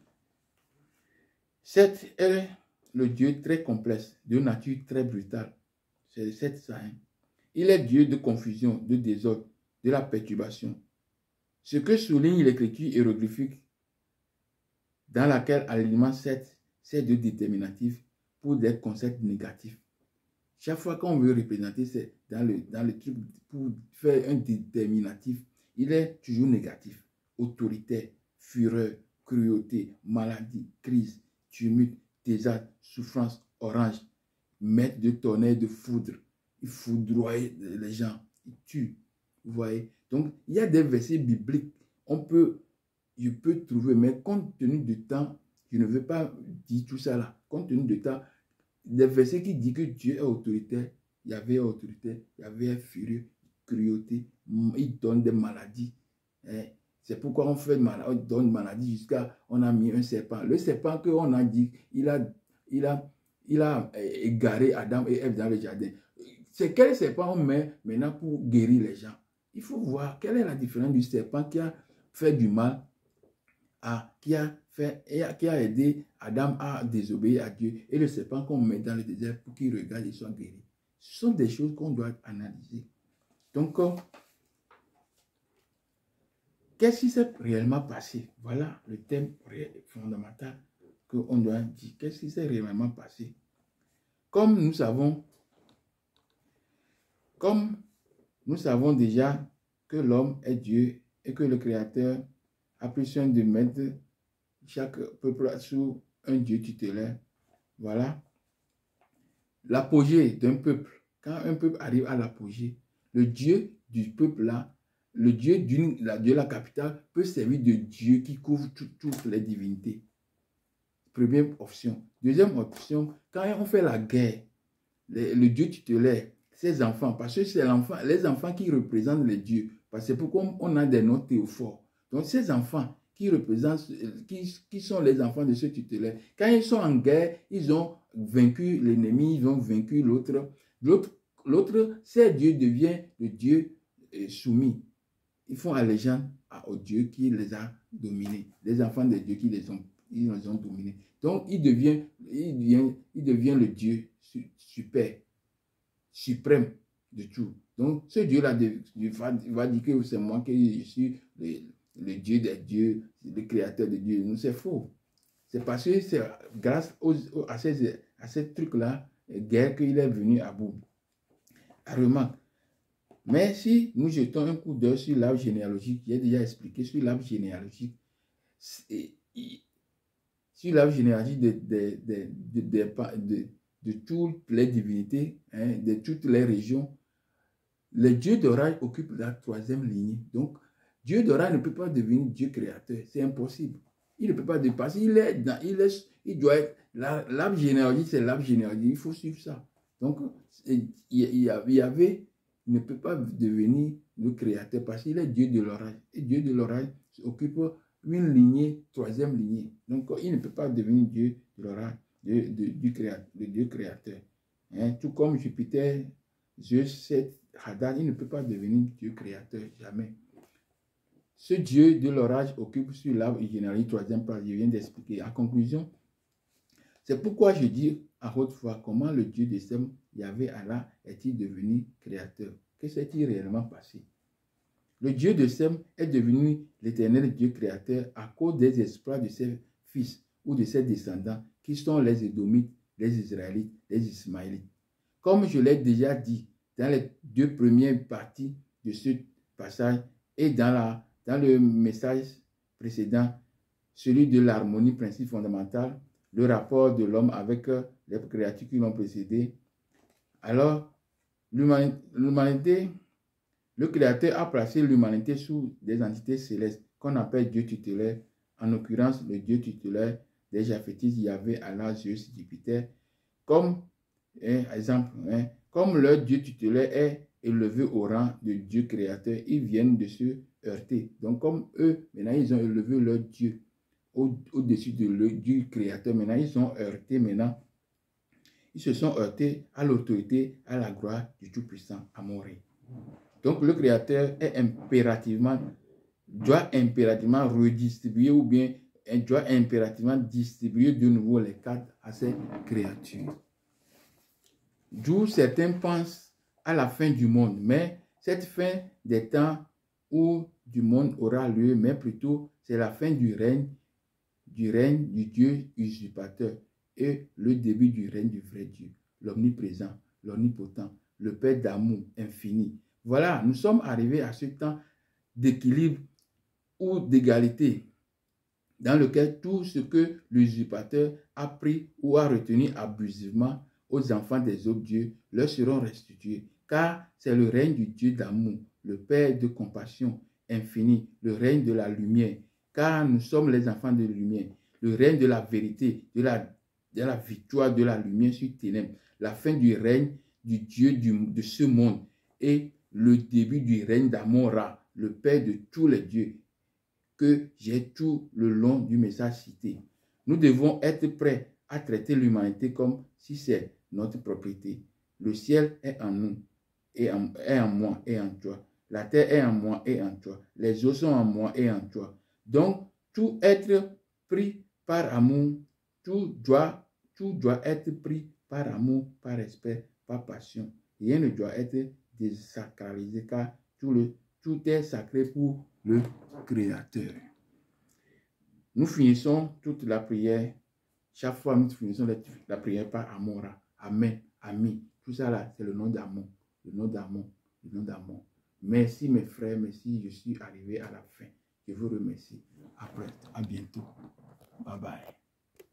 Seth est le dieu très complexe, de nature très brutale. C'est Seth Sahin. Il est dieu de confusion, de désordre, de la perturbation. Ce que souligne l'écriture hiéroglyphique dans laquelle alimente Seth, c'est de déterminatif pour des concepts négatifs. Chaque fois qu'on veut représenter, c'est dans le truc pour faire un déterminatif, il est toujours négatif. Autoritaire, fureur, cruauté, maladie, crise, tumulte, désastre, souffrance, orange, maître de tonnerre, de foudre. Il foudroie les gens, il tue. Vous voyez? Donc, il y a des versets bibliques. Je peux trouver, mais compte tenu du temps, je ne veux pas dire tout ça là. Compte tenu du temps, des versets qui disent que Dieu est autoritaire, Yahvé est autoritaire, Yahvé est furieux, cruauté, il donne des maladies. C'est pourquoi on donne maladie jusqu'à on a mis un serpent. Le serpent qu'on a dit, il a égaré Adam et Ève dans le jardin. C'est quel serpent on met maintenant pour guérir les gens? Il faut voir quelle est la différence du serpent qui a fait du mal qui a aidé Adam à désobéir à Dieu et le serpent qu'on met dans le désert pour qu'il regarde et soit guéri. Ce sont des choses qu'on doit analyser. Donc, qu'est-ce qui s'est réellement passé? Voilà le thème fondamental qu'on doit dire. Qu'est-ce qui s'est réellement passé? Comme nous savons déjà que l'homme est Dieu et que le Créateur a pris soin de mettre chaque peuple sous un Dieu tutélaire. Voilà. L'apogée d'un peuple. Quand un peuple arrive à l'apogée, le Dieu du peuple là le Dieu de la capitale peut servir de Dieu qui couvre toutes les divinités. Première option. Deuxième option, quand on fait la guerre, le Dieu tutélaire, ses enfants, parce que c'est les enfants qui représentent les dieux. Parce que pourquoi on a des noms théophores. Donc ces enfants qui représentent, qui sont les enfants de ce tutélaire, quand ils sont en guerre, ils ont vaincu l'ennemi, ils ont vaincu l'autre. L'autre, c'est Dieu devient le Dieu soumis. Ils font allégeance au Dieu qui les a dominés. Les enfants de Dieu qui les ont dominés. Donc, il devient le Dieu suprême de tout. Donc, ce Dieu-là va dire que c'est moi qui suis le Dieu des dieux, le créateur de Dieu. Non, c'est faux. C'est parce que c'est grâce à ces trucs-là, guerre, qu'il est venu à bout. Remarque. Mais si nous jetons un coup d'œil sur l'arbre généalogique, j'ai déjà expliqué sur l'arbre généalogique, sur l'arbre généalogique de toutes les divinités, hein, de toutes les régions, le Dieu d'orage occupe la 3e lignée. Donc, Dieu d'orage ne peut pas devenir Dieu créateur. C'est impossible. Il ne peut pas dépasser. Il doit être. L'arbre généalogique, c'est l'arbre généalogique. Il faut suivre ça. Donc, il ne peut pas devenir le créateur parce qu'il est Dieu de l'orage. Et Dieu de l'orage occupe une lignée, 3e lignée. Donc, il ne peut pas devenir Dieu de l'orage, le Dieu créateur. Hein? Tout comme Jupiter, Zeus, Seth, Hadad, il ne peut pas devenir Dieu créateur, jamais. Ce Dieu de l'orage occupe sur l'arbre généalogique 3e place, je viens d'expliquer. En conclusion, c'est pourquoi je dis à haute voix comment le Dieu de Sem, Yahvé Allah, est-il devenu créateur? Que s'est-il réellement passé? Le Dieu de Sem est devenu l'éternel Dieu créateur à cause des exploits de ses fils ou de ses descendants qui sont les Édomites, les Israélites, les Ismaélites. Comme je l'ai déjà dit dans les 2 premières parties de ce passage et dans le message précédent, celui de l'harmonie, principe fondamental, le rapport de l'homme avec les créatures qui l'ont précédé. Alors, l'humanité, le Créateur a placé l'humanité sous des entités célestes qu'on appelle Dieu tutélaire, en l'occurrence le Dieu tutélaire des Japhétites, Yahvé, Allah, Zeus, Jupiter, comme exemple, comme leur Dieu tutélaire est élevé au rang de Dieu créateur, ils viennent de se heurter. Donc, comme eux, maintenant, ils ont élevé leur Dieu au-dessus du créateur. Maintenant, ils sont heurtés maintenant. Ils se sont heurtés à l'autorité, à la gloire du Tout-Puissant, à mon règne. Donc, le créateur doit impérativement redistribuer ou bien doit impérativement distribuer de nouveau les cadres à ses créatures. D'où certains pensent à la fin du monde, mais cette fin des temps où du monde aura lieu, mais plutôt c'est la fin du règne du Dieu usurpateur et le début du règne du vrai Dieu, l'omniprésent, l'omnipotent, le Père d'amour infini. Voilà, nous sommes arrivés à ce temps d'équilibre ou d'égalité dans lequel tout ce que l'usurpateur a pris ou a retenu abusivement aux enfants des autres dieux leur seront restitués, car c'est le règne du Dieu d'amour, le Père de compassion infinie, le règne de la lumière, car nous sommes les enfants de la lumière, le règne de la vérité, de la victoire de la lumière sur ténèbres, la fin du règne du Dieu de ce monde et le début du règne d'Amon-Ra, le Père de tous les dieux, que j'ai tout le long du message cité. Nous devons être prêts à traiter l'humanité comme si c'est notre propriété. Le ciel est en nous, est en moi et en toi. La terre est en moi et en toi. Les eaux sont en moi et en toi. Donc, tout être pris par amour, tout doit être pris par amour, par respect, par passion. Rien ne doit être désacralisé car tout est sacré pour le Créateur. Nous finissons toute la prière. Chaque fois, nous finissons la prière par amour. Amen, ami. Tout ça là, c'est le nom d'amour. Le nom d'amour. Le nom d'amour. Merci mes frères, merci. Je suis arrivé à la fin. Je vous remercie. À bientôt. Bye bye.